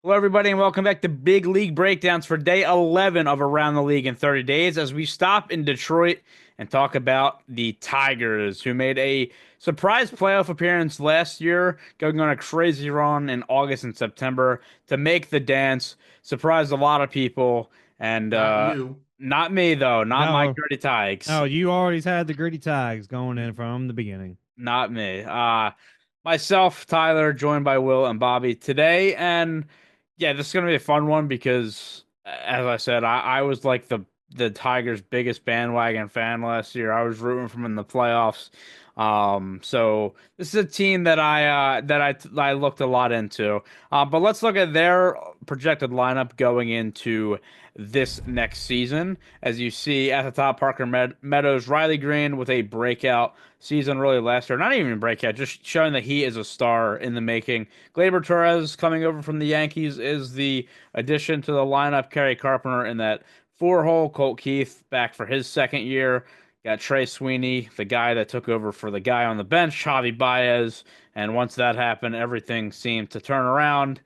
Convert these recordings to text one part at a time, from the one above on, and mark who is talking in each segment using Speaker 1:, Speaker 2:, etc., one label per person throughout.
Speaker 1: Hello, everybody, and welcome back to Big League Breakdowns for day 11 of Around the League in 30 Days as we stop in Detroit and talk about the Tigers, who made a surprise playoff appearance last year, going on a crazy run in August and September to make the dance. Surprised a lot of people, and
Speaker 2: Not you.
Speaker 1: not me, though, not my
Speaker 3: No,
Speaker 1: Gritty Tigers.
Speaker 3: no, you always had the gritty tags going in from the beginning.
Speaker 1: Not me. Myself, Tyler, joined by Will and Bobby today, and yeah, this is gonna be a fun one because, as I said, I was like the Tigers' biggest bandwagon fan last year. I was rooting for them in the playoffs. So this is a team that I looked a lot into. But let's look at their projected lineup going into this next season. As you see at the top, Parker Meadows, Riley Green with a breakout season really last year. Not even breakout, just showing that he is a star in the making. Gleyber Torres coming over from the Yankees is the addition to the lineup. Kerry Carpenter in that four-hole. Colt Keith back for his second year. Got Trey Sweeney, the guy that took over for the guy on the bench, Javi Baez. And once that happened, everything seemed to turn around.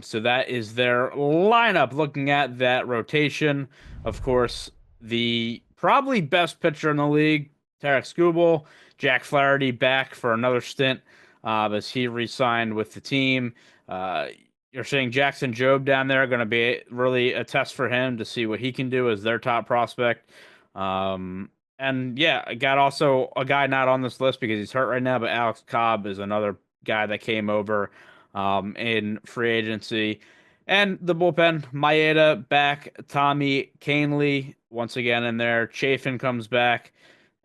Speaker 1: So that is their lineup. Looking at that rotation, of course, the probably best pitcher in the league, Tarek Skubal. Jack Flaherty back for another stint as he re-signed with the team. Uh, you're seeing Jackson Jobe down there, going to be really a test for him to see what he can do as their top prospect. And yeah, I got also a guy not on this list because he's hurt right now, but Alex Cobb is another guy that came over in free agency. And the bullpen, Maeda back, Tommy Canely once again in there. Chafin comes back.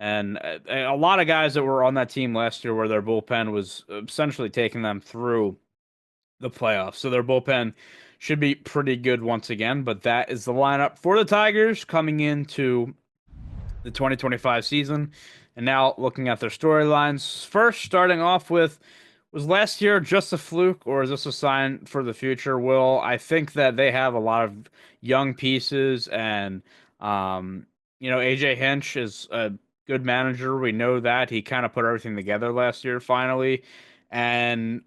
Speaker 1: And a lot of guys that were on that team last year where their bullpen was essentially taking them through the playoffs. So their bullpen should be pretty good once again. But that is the lineup for the Tigers coming into the 2025 season. And now looking at their storylines. First, starting off with, was last year just a fluke, or is this a sign for the future? Will, I think that they have a lot of young pieces, and AJ Hinch is a good manager. We know that he kind of put everything together last year finally, and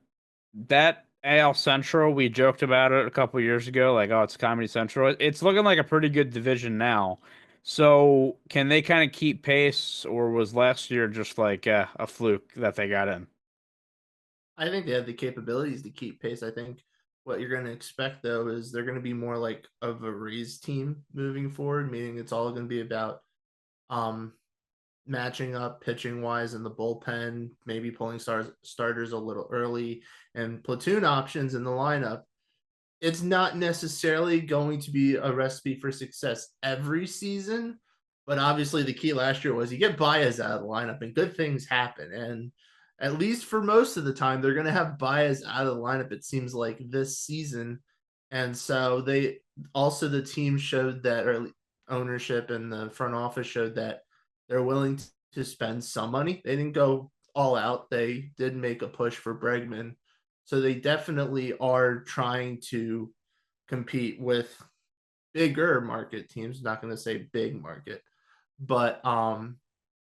Speaker 1: that AL Central, we joked about it a couple years ago, like, oh, it's Comedy Central. It's looking like a pretty good division now. So, can they kind of keep pace, or was last year just like a fluke that they got in?
Speaker 2: I think they have the capabilities to keep pace. I think what you're going to expect, though, is they're going to be more like of a Rays team moving forward, meaning it's all going to be about um, matching up pitching wise in the bullpen, maybe pulling starters a little early, and platoon options in the lineup. It's not necessarily going to be a recipe for success every season, but obviously the key last year was you get Baez out of the lineup and good things happen. And at least for most of the time, they're going to have Baez out of the lineup, it seems like this season. And so they also, the team showed that, or ownership and the front office showed that they're willing to spend some money. They didn't go all out, they did make a push for Bregman, so they definitely are trying to compete with bigger market teams. Not going to say big market, but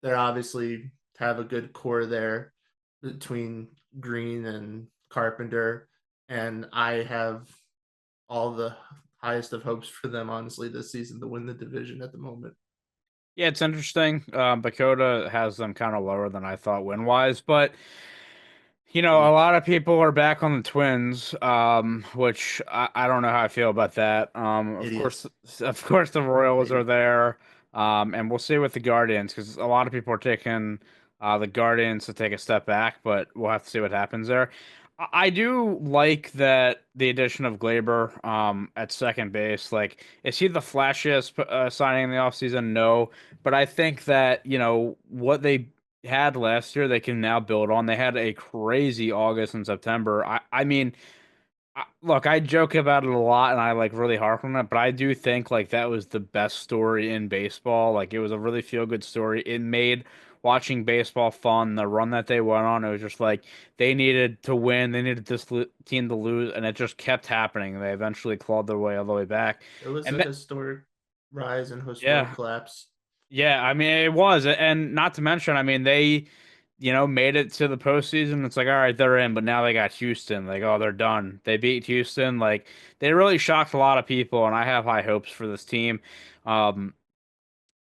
Speaker 2: they're obviously have a good core there between Green and Carpenter, and I have all the highest of hopes for them honestly this season to win the division at the moment.
Speaker 1: Yeah, it's interesting. Bakota has them kind of lower than I thought win wise, but a
Speaker 2: Weak
Speaker 1: lot of people are back on the Twins, which I don't know how I feel about that. Of course,
Speaker 2: idiots.
Speaker 1: of course, the Royals are
Speaker 2: Maybe.
Speaker 1: there, and we'll see with the Guardians because a lot of people are taking the Guardians to take a step back, but we'll have to see what happens there. I do like that the addition of Glaber at second base. Like, is he the flashiest signing in the offseason? No, but I think that what they had last year they can now build on. They had a crazy August and September. I mean, look, I joke about it a lot and I like really harp on it, but I do think like that was the best story in baseball. Like it was a really feel good story. It made watching baseball fun. The run that they went on, it was just like they needed to win. They needed this team to lose, and it just kept happening. They eventually clawed their way all the way back.
Speaker 2: It was
Speaker 1: And
Speaker 2: a historic rise and historic
Speaker 1: yeah,
Speaker 2: collapse.
Speaker 1: yeah, I mean it was, and not to mention, I mean they made it to the postseason. It's like, all right, they're in, but now they got Houston. Like, oh, they're done. They beat Houston. Like, they really shocked a lot of people, and I have high hopes for this team. Um,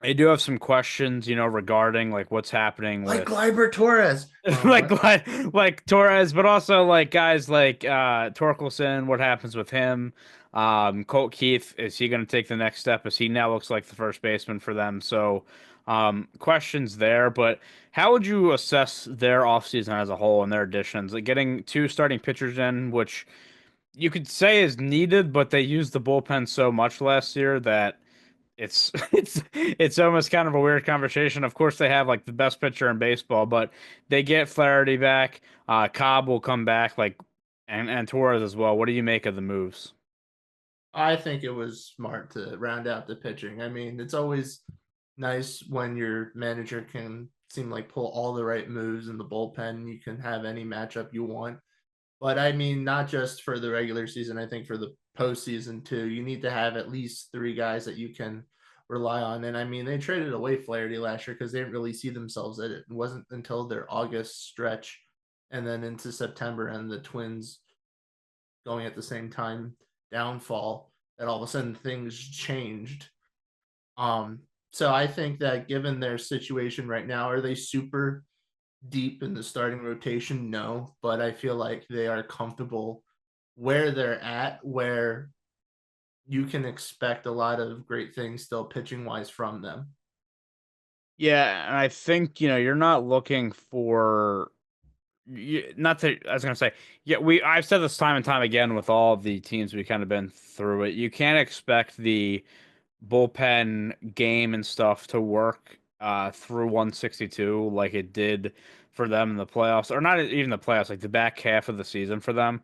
Speaker 1: I do have some questions, regarding like what's happening
Speaker 2: Like
Speaker 1: with
Speaker 2: Gleyber Torres.
Speaker 1: like
Speaker 2: What?
Speaker 1: like Torres, but also like guys like Torkelson. What happens with him? Colt Keith, is he going to take the next step? As he now looks like the first baseman for them. So, questions there. But how would you assess their offseason as a whole and their additions? Like getting two starting pitchers in, which you could say is needed, but they used the bullpen so much last year that it's almost kind of a weird conversation. Of course, they have like the best pitcher in baseball, but they get Flaherty back. Cobb will come back, like, and Torres as well. What do you make of the moves?
Speaker 2: I think it was smart to round out the pitching. I mean, it's always nice when your manager can seem like pull all the right moves in the bullpen. You can have any matchup you want. But I mean, not just for the regular season, I think for the postseason too. You need to have at least three guys that you can rely on. And I mean, they traded away Flaherty last year because they didn't really see themselves at it. It wasn't until their August stretch and then into September and the Twins going at the same time downfall that all of a sudden things changed. Um, so I think that given their situation right now, are they super deep in the starting rotation? No, but I feel like they are comfortable where they're at, where you can expect a lot of great things still pitching wise from them.
Speaker 1: Yeah, and I think you're not looking for not to. I was gonna say, yeah, I've said this time and time again with all the teams we kind of been through it. You can't expect the bullpen game and stuff to work through 162 like it did for them in the playoffs, or not even the playoffs, like the back half of the season for them.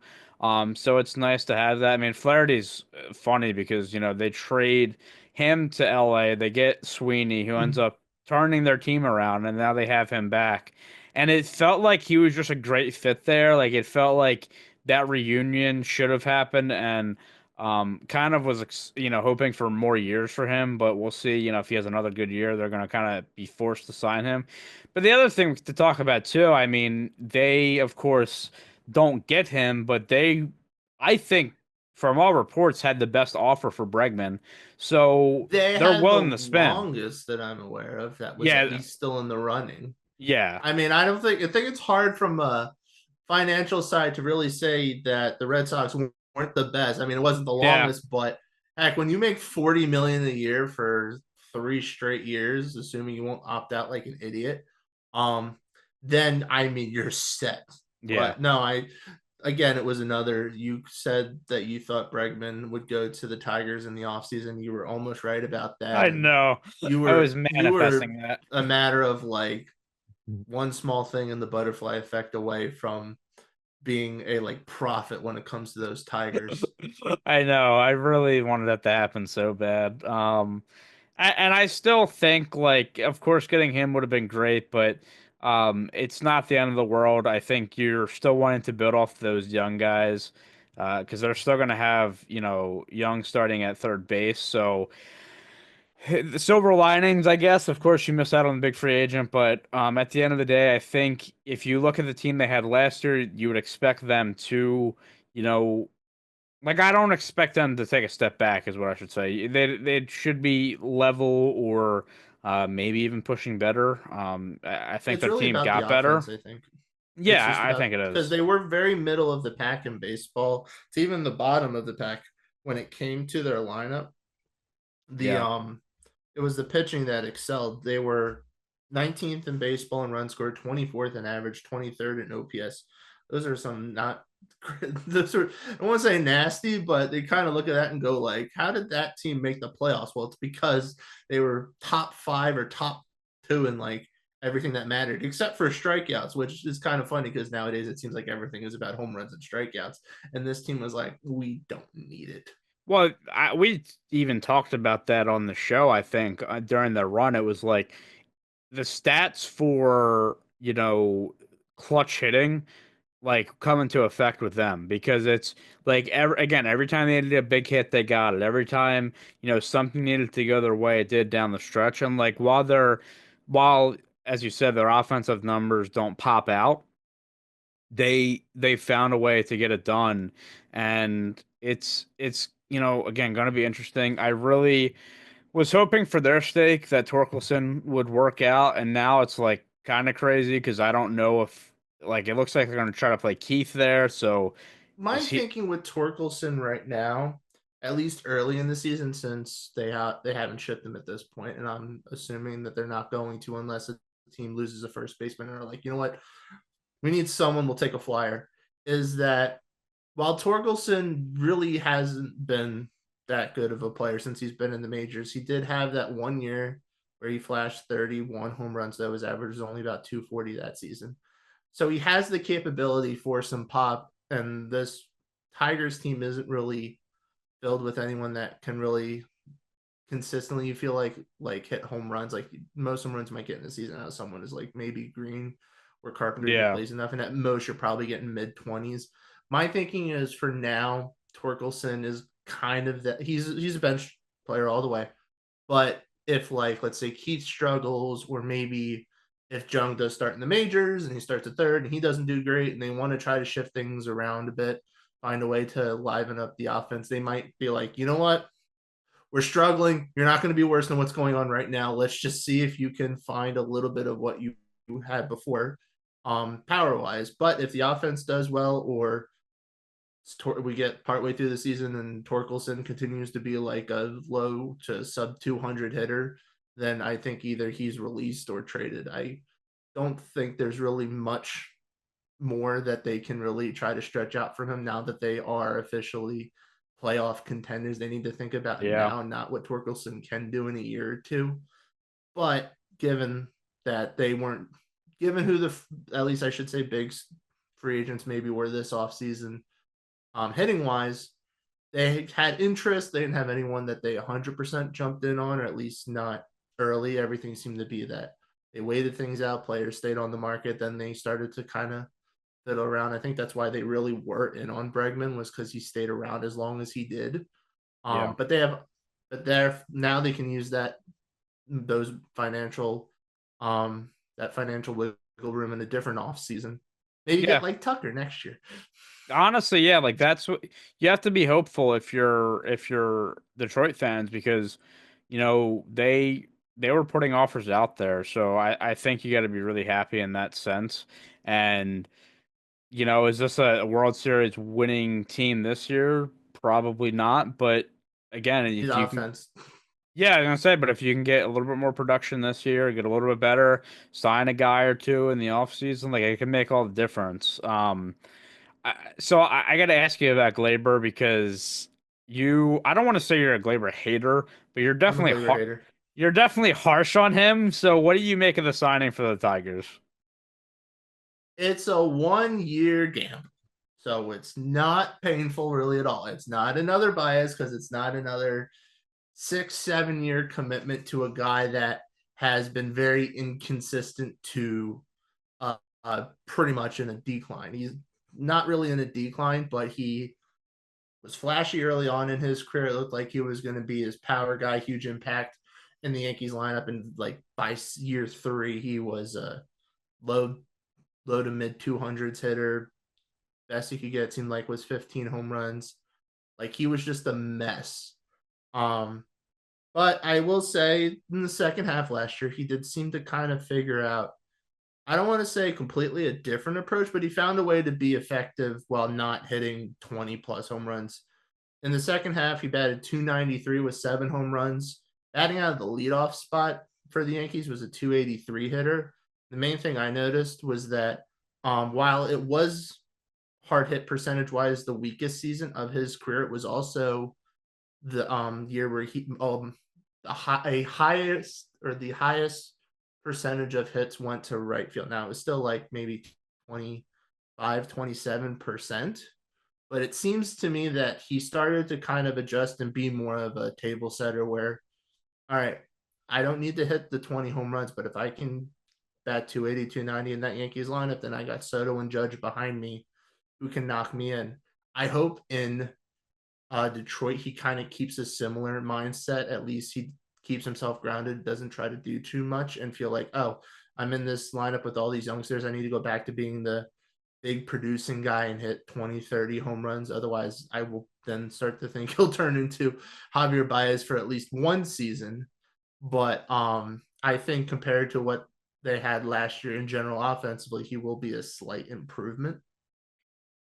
Speaker 1: So it's nice to have that. I mean, Flaherty's funny because they trade him to LA, they get Sweeney, who ends up turning their team around, and now they have him back. And it felt like he was just a great fit there. Like it felt like that reunion should have happened, and kind of was, hoping for more years for him, but we'll see. If he has another good year, they're going to kind of be forced to sign him. But the other thing to talk about too, I mean, they of course don't get him, but I think, from all reports, had the best offer for Bregman, so
Speaker 2: They
Speaker 1: they're
Speaker 2: had the
Speaker 1: willing to spend.
Speaker 2: longest that I'm aware of that was at
Speaker 1: Yeah,
Speaker 2: least still in the running.
Speaker 1: yeah,
Speaker 2: I mean, I think it's hard from a financial side to really say that the Red Sox weren't the best. I mean, it wasn't the
Speaker 1: yeah.
Speaker 2: longest, but heck, when you make 40 million a year for 3 straight years, assuming you won't opt out like an idiot, um, then I mean you're set.
Speaker 1: Yeah,
Speaker 2: But no, I again it was another. You said that you thought Bregman would go to the Tigers in the offseason. You were almost right about that.
Speaker 1: I
Speaker 2: And
Speaker 1: know. I was
Speaker 2: you were
Speaker 1: manifesting that.
Speaker 2: a matter of like one small thing in the butterfly effect away from being a like profit when it comes to those Tigers.
Speaker 1: I know. I really wanted that to happen so bad. And I still think, like, of course, getting him would have been great, but it's not the end of the world. I think you're still wanting to build off those young guys, because they're still going to have, Young starting at third base. So the silver linings, I guess. Of course, you miss out on the big free agent, but at the end of the day, I think if you look at the team they had last year, you would expect them to, you know, like, I don't expect them to take a step back, is what I should say. They should be level, or maybe even pushing better. I think
Speaker 2: It's
Speaker 1: their
Speaker 2: really
Speaker 1: team
Speaker 2: about
Speaker 1: got
Speaker 2: the
Speaker 1: better.
Speaker 2: offense, I think. It's
Speaker 1: Yeah,
Speaker 2: just
Speaker 1: I think
Speaker 2: about
Speaker 1: it
Speaker 2: because
Speaker 1: is.
Speaker 2: they were very middle of the pack in baseball. It's even the bottom of the pack when it came to their lineup. The
Speaker 1: Yeah,
Speaker 2: it was the pitching that excelled. They were 19th in baseball in run score, 24th in average, 23rd in OPS. Those are some not those are I won't say nasty, but they kind of look at that and go like, how did that team make the playoffs? Well, it's because they were top five or top two in like everything that mattered, except for strikeouts, which is kind of funny because nowadays it seems like everything is about home runs and strikeouts. And this team was like, we don't need it.
Speaker 1: well, we even talked about that on the show. I think during the run, it was like the stats for clutch hitting, like, come into effect with them, because it's like, every time they needed a big hit, they got it. Every time something needed to go their way, it did down the stretch. And like, while as you said, their offensive numbers don't pop out. They found a way to get it done, and it's again going to be interesting. I really was hoping for their sake that Torkelson would work out, and now it's like kind of crazy because I don't know if like it looks like they're going to try to play Keith there. So
Speaker 2: My
Speaker 1: is he?
Speaker 2: thinking with Torkelson right now, at least early in the season, since they haven't shipped him at this point, and I'm assuming that they're not going to unless a team loses a first baseman and are like, you know what, we need someone, we'll take a flyer. Is that while Torkelson really hasn't been that good of a player since he's been in the majors, he did have that 1 year where he flashed 31 home runs, though his average was only about 240 that season. So he has the capability for some pop, and this Tigers team isn't really filled with anyone that can really consistently, you feel like hit home runs. Like most home runs might get in the season out of someone is like maybe Green or Carpenter if he
Speaker 1: Yeah,
Speaker 2: plays enough, and at most you're probably getting mid-20s. My thinking is for now, Torkelson is kind of that he's a bench player all the way. But if like let's say Keith struggles, or maybe if Jung does start in the majors and he starts at third and he doesn't do great and they want to try to shift things around a bit, find a way to liven up the offense, they might be like, you know what? We're struggling. You're not going to be worse than what's going on right now. Let's just see if you can find a little bit of what you had before, power wise. But if the offense does well, or we get partway through the season and Torkelson continues to be like a low to sub 200 hitter, then I think either he's released or traded. I don't think there's really much more that they can really try to stretch out from him now that they are officially playoff contenders. They need to think about it
Speaker 1: yeah,
Speaker 2: now, not what Torkelson can do in a year or two. But given that they weren't, given who the, at least I should say, big free agents maybe were this offseason, hitting wise, they had interest. They didn't have anyone that they 100% jumped in on, or at least not early. Everything seemed to be that they waited things out. Players stayed on the market. Then they started to kind of fiddle around. I think that's why they really were in on Bregman, was because he stayed around as long as he did.
Speaker 1: yeah,
Speaker 2: But they have, but they're now they can use those financial, that financial wiggle room in a different off season. Maybe
Speaker 1: yeah.
Speaker 2: get like Tucker next year.
Speaker 1: Honestly, yeah, like that's what you have to be hopeful if you're Detroit fans because they were putting offers out there. So I think you got to be really happy in that sense. And is this a World Series winning team this year? Probably not. But again,
Speaker 2: His
Speaker 1: if you can,
Speaker 2: offense.
Speaker 1: yeah, I was gonna say, but if you can get a little bit more production this year, get a little bit better, sign a guy or two in the offseason, like it can make all the difference. So I got to ask you about Glaber because I don't want to say you're a Glaber hater, but
Speaker 2: I'm a Glaber hater.
Speaker 1: you're definitely harsh on him. So what do you make of the signing for the Tigers?
Speaker 2: It's a 1 year gamble. So it's not painful really at all. It's not another bias because it's not another 6, 7 year commitment to a guy that has been very inconsistent to pretty much in a decline. He's not really in a decline, but he was flashy early on in his career. It looked like he was going to be his power guy, huge impact in the Yankees lineup. And like by year 3, he was a low to mid 200s hitter. Best he could get seemed like was 15 home runs. Like he was just a mess. Um, but I will say in the second half last year, he did seem to kind of figure out, I don't want to say completely a different approach, but he found a way to be effective while not hitting 20 plus home runs. In the second half, he batted 293 with 7 home runs. Batting out of the leadoff spot for the Yankees was a 283 hitter. The main thing I noticed was that while it was hard hit percentage wise the weakest season of his career, it was also the year where he the highest percentage of hits went to right field. Now it was still like maybe 27%, but it seems to me that he started to kind of adjust and be more of a table setter where, all right, I don't need to hit the 20 home runs, but if I can bat 280, 290 in that Yankees lineup, then I got Soto and Judge behind me who can knock me in. I hope in Detroit, he kind of keeps a similar mindset. At least he keeps himself grounded, doesn't try to do too much, and feel like, oh, I'm in this lineup with all these youngsters. I need to go back to being the big producing guy and hit 20, 30 home runs. Otherwise, I will then start to think he'll turn into Javier Baez for at least one season. But I think compared to what they had last year in general offensively, he will be a slight improvement.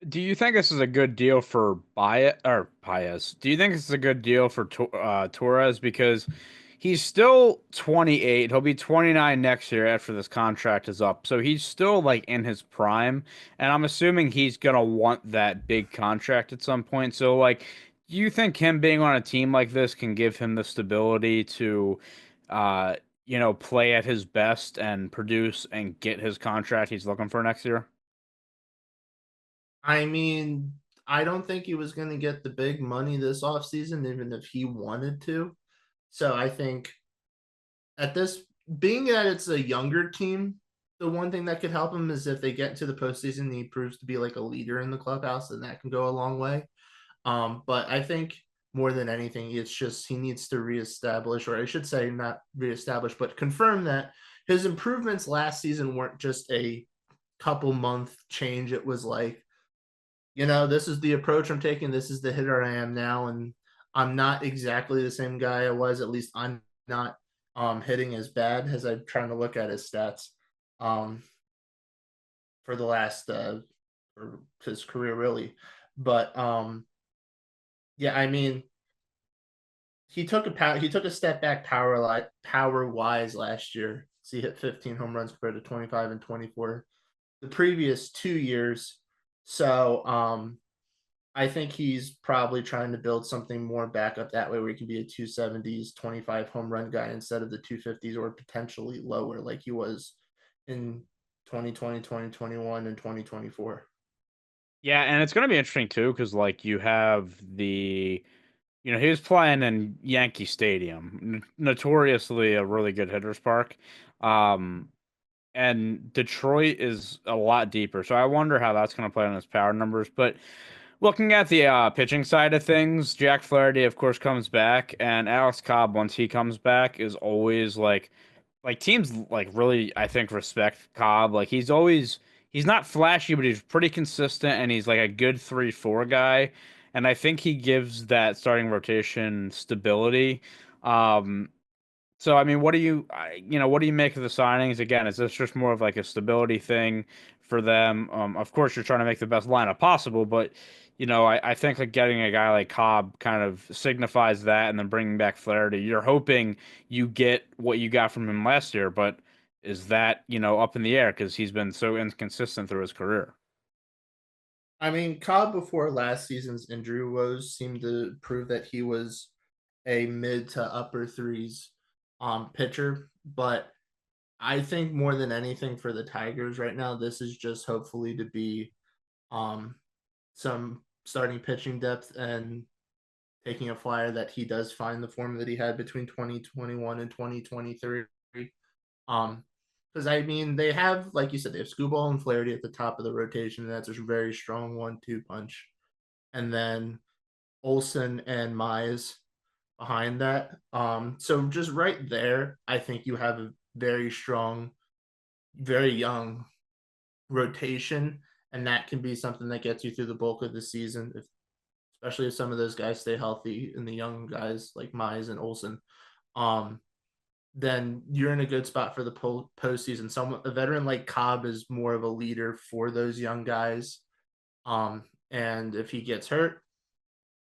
Speaker 1: Do you think this is a good deal for Baez? Do you think this is a good deal for Torres because he's still 28. He'll be 29 next year after this contract is up. So he's still like in his prime, and I'm assuming he's gonna want that big contract at some point. So like, do you think him being on a team like this can give him the stability to uh, play at his best and produce and get his contract he's looking for next year?
Speaker 2: I mean, I don't think he was going to get the big money this offseason, even if he wanted to. So I think at this, being that it's a younger team, the one thing that could help him is if they get into the postseason and he proves to be like a leader in the clubhouse, then that can go a long way. But I think more than anything, it's just he needs to reestablish, or I should say, not reestablish, but confirm that his improvements last season weren't just a couple month change. It was like, this is the approach I'm taking. This is the hitter I am now, and I'm not exactly the same guy I was. At least I'm not hitting as bad as I'm trying to look at his stats um, for the last for his career really. But yeah, I mean, he took a step back power wise last year. So he hit 15 home runs compared to 25 and 24 the previous 2 years. So I think he's probably trying to build something more back up that way where he can be a 270s, 25 home run guy instead of the 250s or potentially lower like he was in 2020, 2021, and 2024.
Speaker 1: Yeah, and it's going to be interesting too because like you have he was playing in Yankee Stadium, notoriously a really good hitter's park. Um, and Detroit is a lot deeper, so I wonder how that's going to play on his power numbers. But looking at the pitching side of things, Jack Flaherty, of course, comes back, and Alex Cobb, once he comes back, is always like teams like really I think respect Cobb. Like he's not flashy, but he's pretty consistent and he's like a good 3-4 guy. And I think he gives that starting rotation stability. Um, so I mean, what do you make of the signings? Again, is this just more of like a stability thing for them? Of course, you're trying to make the best lineup possible, but I think like getting a guy like Cobb kind of signifies that, and then bringing back Flaherty. You're hoping you get what you got from him last year, but is that up in the air because he's been so inconsistent through his career?
Speaker 2: I mean, Cobb before last season's injury woes seemed to prove that he was a mid to upper threes pitcher, but I think more than anything for the Tigers right now, this is just hopefully to be um, some starting pitching depth and taking a flyer that he does find the form that he had between 2021 and 2023. Because I mean, they have, like you said, they have Screwball and Flaherty at the top of the rotation, and that's a very strong 1-2 punch. And then Olson and Mize behind that. So just right there, I think you have a very strong, very young rotation, and that can be something that gets you through the bulk of the season, especially if some of those guys stay healthy and the young guys like Mize and Olson. Um, then you're in a good spot for the postseason. A veteran like Cobb is more of a leader for those young guys. And if he gets hurt,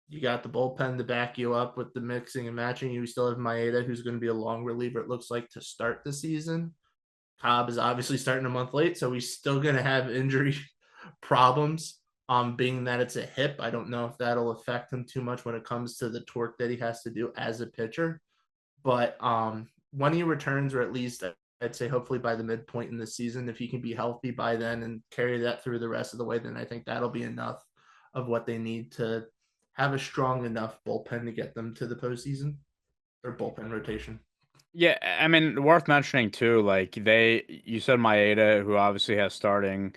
Speaker 2: you got the bullpen to back you up with the mixing and matching. You still have Maeda, who's going to be a long reliever, it looks like, to start the season. Cobb is obviously starting a month late, so he's still going to have injury problems. Being that it's a hip, I don't know if that'll affect him too much when it comes to the torque that he has to do as a pitcher. But when he returns, or at least I'd say hopefully by the midpoint in the season, if he can be healthy by then and carry that through the rest of the way, then I think that'll be enough of what they need to have a strong enough bullpen to get them to the postseason or bullpen rotation.
Speaker 1: Yeah, I mean, worth mentioning too, like you said Maeda, who obviously has starting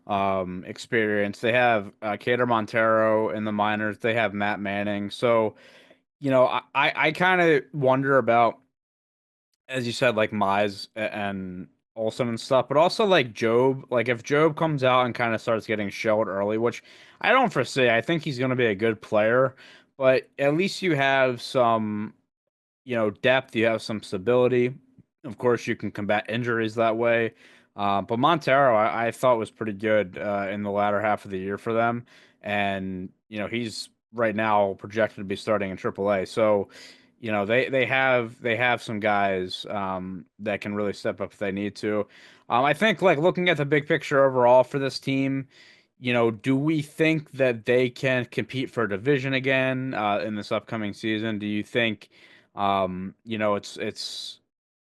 Speaker 1: experience. They have Cater Montero in the minors. They have Matt Manning. So, I kind of wonder about, as you said, like Mize and Olsen and stuff, but also like Job. Like if Job comes out and kind of starts getting shelled early, which I don't foresee. I think he's going to be a good player, but at least you have some, depth. You have some stability. Of course, you can combat injuries that way. But Montero, I thought was pretty good in the latter half of the year for them, and he's right now projected to be starting in AAA. So, they have some guys that can really step up if they need to. I think like looking at the big picture overall for this team, do we think that they can compete for a division again in this upcoming season? Do you think? It's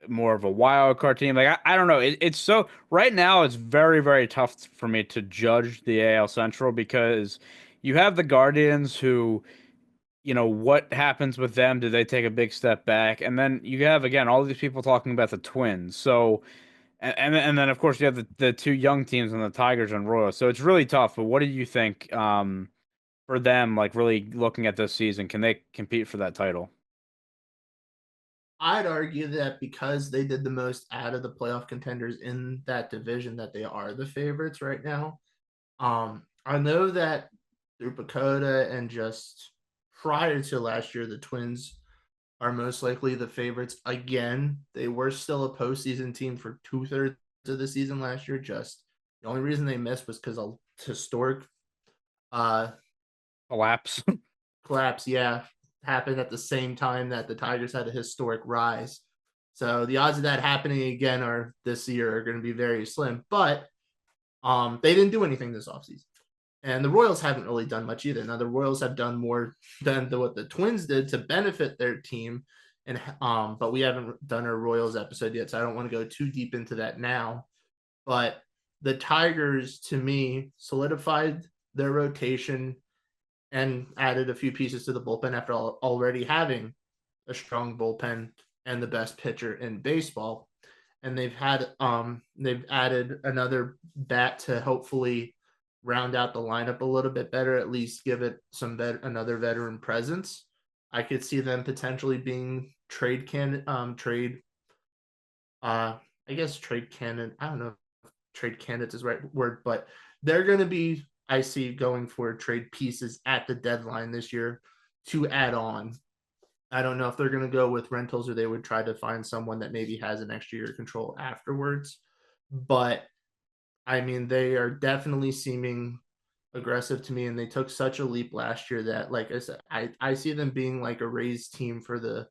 Speaker 1: more of a wild card team. Like I don't know. It's so right now it's very, very tough for me to judge the AL Central because you have the Guardians who, what happens with them? Do they take a big step back? And then you have again all these people talking about the Twins. So and then of course you have the two young teams and the Tigers and Royals. So it's really tough. But what do you think for them, like really looking at this season? Can they compete for that title?
Speaker 2: I'd argue that because they did the most out of the playoff contenders in that division, that they are the favorites right now. I know that through Pacoda and just prior to last year, the Twins are most likely the favorites again. They were still a postseason team for 2/3 of the season last year. Just the only reason they missed was because of historic uh
Speaker 1: Collapse.
Speaker 2: collapse, yeah, happened at the same time that the Tigers had a historic rise. So the odds of that happening again are this year are going to be very slim. But they didn't do anything this offseason. And the Royals haven't really done much either. Now the Royals have done more than what the Twins did to benefit their team. And but we haven't done a Royals episode yet, so I don't want to go too deep into that now. But the Tigers, to me, solidified their rotation and added a few pieces to the bullpen after already having a strong bullpen and the best pitcher in baseball. And they've added another bat to hopefully round out the lineup a little bit better, at least give it another veteran presence. I could see them potentially being I guess trade candidate. I don't know if trade candidates is the right word, but they're going to be, I see, going for trade pieces at the deadline this year to add on. I don't know if they're going to go with rentals or they would try to find someone that maybe has an extra year of control afterwards. But I mean, they are definitely seeming aggressive to me, and they took such a leap last year that, like I said, I see them being like a raised team for the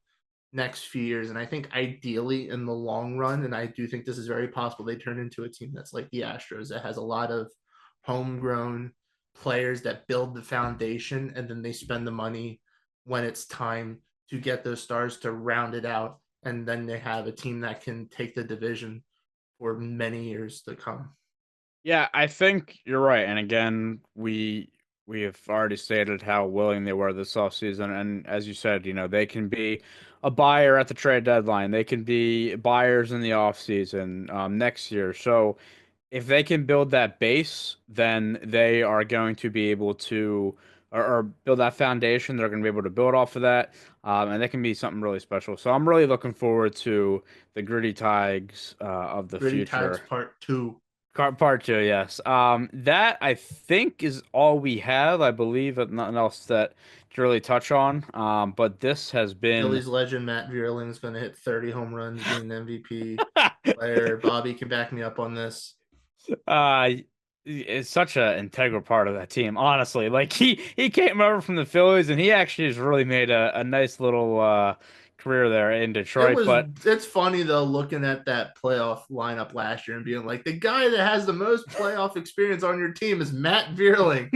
Speaker 2: next few years. And I think ideally in the long run, and I do think this is very possible, they turn into a team that's like the Astros that has a lot of homegrown players that build the foundation, and then they spend the money when it's time to get those stars to round it out. And then they have a team that can take the division for many years to come.
Speaker 1: Yeah, I think you're right. And again, we have already stated how willing they were this offseason. And as you said, they can be a buyer at the trade deadline. They can be buyers in the offseason next year. So if they can build that base, then they are going to be able to or build that foundation. They're going to be able to build off of that. And they can be something really special. So I'm really looking forward to the Gritty Tigers of the
Speaker 2: Gritty Tigers
Speaker 1: future.
Speaker 2: Part 2.
Speaker 1: Part two, yes. That I think is all we have. I believe that nothing else that to really touch on. But this has been
Speaker 2: Phillies legend Matt Vierling is going to hit 30 home runs, being the MVP player. Bobby can back me up on this.
Speaker 1: uh it's such an integral part of that team, honestly. Like he came over from the Phillies and he actually has really made a nice little career there in Detroit. But
Speaker 2: It's funny though, looking at that playoff lineup last year and being like, the guy that has the most playoff experience on your team is Matt Vierling,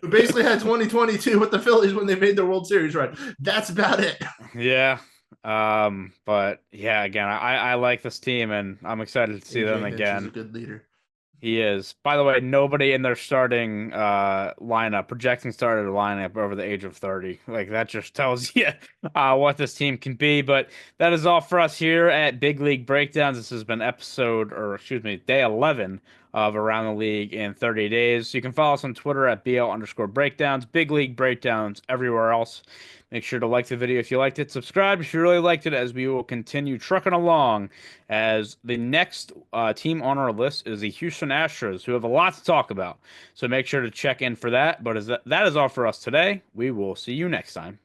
Speaker 2: who basically had 2022 with the Phillies when they made their World Series run. That's about it.
Speaker 1: Yeah. But yeah, again, I like this team and I'm excited to see them
Speaker 2: AJ Hinch is a
Speaker 1: again.
Speaker 2: good leader.
Speaker 1: He is. By the way, nobody in their starting lineup, projecting starter lineup over the age of 30. Like that just tells you what this team can be. But that is all for us here at Big League Breakdowns. This has been day 11 of around the league in 30 days. So you can follow us on Twitter at BL_breakdowns, big league breakdowns everywhere else. Make sure to like the video if you liked it. Subscribe if you really liked it, as we will continue trucking along. As the next team on our list is the Houston Astros, who have a lot to talk about. So make sure to check in for that. But that is all for us today. We will see you next time.